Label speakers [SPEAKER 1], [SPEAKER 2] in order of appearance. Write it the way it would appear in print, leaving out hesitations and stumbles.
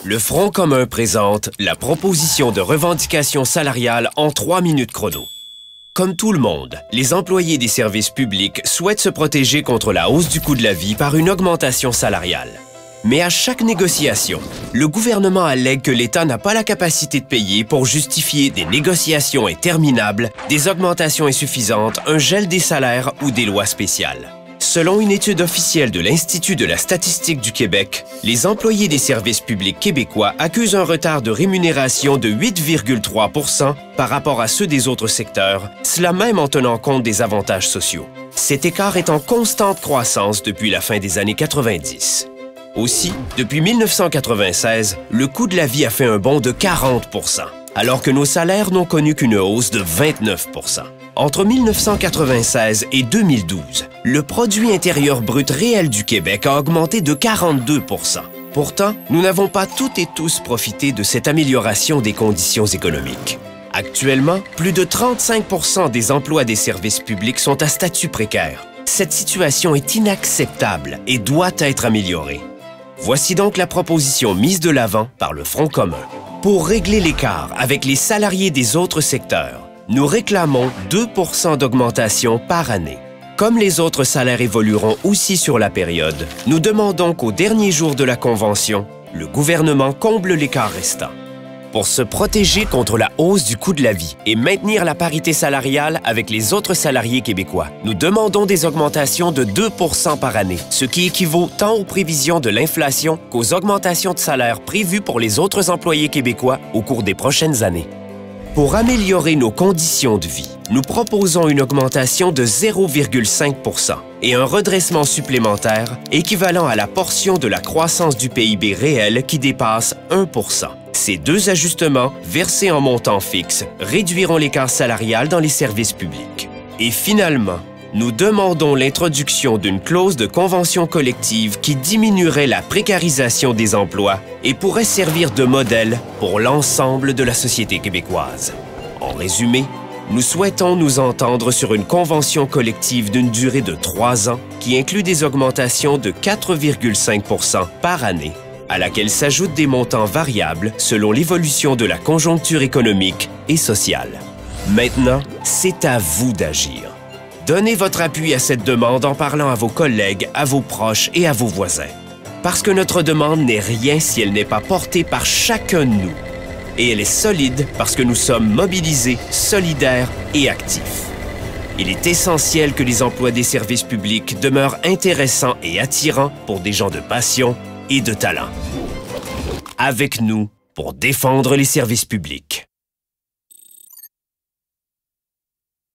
[SPEAKER 1] Le Front commun présente la proposition de revendication salariale en 3 minutes chrono. Comme tout le monde, les employés des services publics souhaitent se protéger contre la hausse du coût de la vie par une augmentation salariale. Mais à chaque négociation, le gouvernement allègue que l'État n'a pas la capacité de payer pour justifier des négociations interminables, des augmentations insuffisantes, un gel des salaires ou des lois spéciales. Selon une étude officielle de l'Institut de la statistique du Québec, les employés des services publics québécois accusent un retard de rémunération de 8,3 % par rapport à ceux des autres secteurs, cela même en tenant compte des avantages sociaux. Cet écart est en constante croissance depuis la fin des années 90. Aussi, depuis 1996, le coût de la vie a fait un bond de 40 %, alors que nos salaires n'ont connu qu'une hausse de 29 %. Entre 1996 et 2012, le produit intérieur brut réel du Québec a augmenté de 42 %. Pourtant, nous n'avons pas toutes et tous profité de cette amélioration des conditions économiques. Actuellement, plus de 35 % des emplois des services publics sont à statut précaire. Cette situation est inacceptable et doit être améliorée. Voici donc la proposition mise de l'avant par le Front commun. Pour régler l'écart avec les salariés des autres secteurs, nous réclamons 2 % d'augmentation par année. Comme les autres salaires évolueront aussi sur la période, nous demandons qu'au dernier jour de la Convention, le gouvernement comble l'écart restant. Pour se protéger contre la hausse du coût de la vie et maintenir la parité salariale avec les autres salariés québécois, nous demandons des augmentations de 2 % par année, ce qui équivaut tant aux prévisions de l'inflation qu'aux augmentations de salaire prévues pour les autres employés québécois au cours des prochaines années. Pour améliorer nos conditions de vie, nous proposons une augmentation de 0,5 % et un redressement supplémentaire équivalent à la portion de la croissance du PIB réel qui dépasse 1 %. Ces deux ajustements, versés en montant fixe, réduiront l'écart salarial dans les services publics. Et finalement, nous demandons l'introduction d'une clause de convention collective qui diminuerait la précarisation des emplois et pourrait servir de modèle pour l'ensemble de la société québécoise. En résumé, nous souhaitons nous entendre sur une convention collective d'une durée de 3 ans qui inclut des augmentations de 4,5 % par année, à laquelle s'ajoutent des montants variables selon l'évolution de la conjoncture économique et sociale. Maintenant, c'est à vous d'agir. Donnez votre appui à cette demande en parlant à vos collègues, à vos proches et à vos voisins. Parce que notre demande n'est rien si elle n'est pas portée par chacun de nous. Et elle est solide parce que nous sommes mobilisés, solidaires et actifs. Il est essentiel que les emplois des services publics demeurent intéressants et attirants pour des gens de passion et de talent. Avec nous pour défendre les services publics.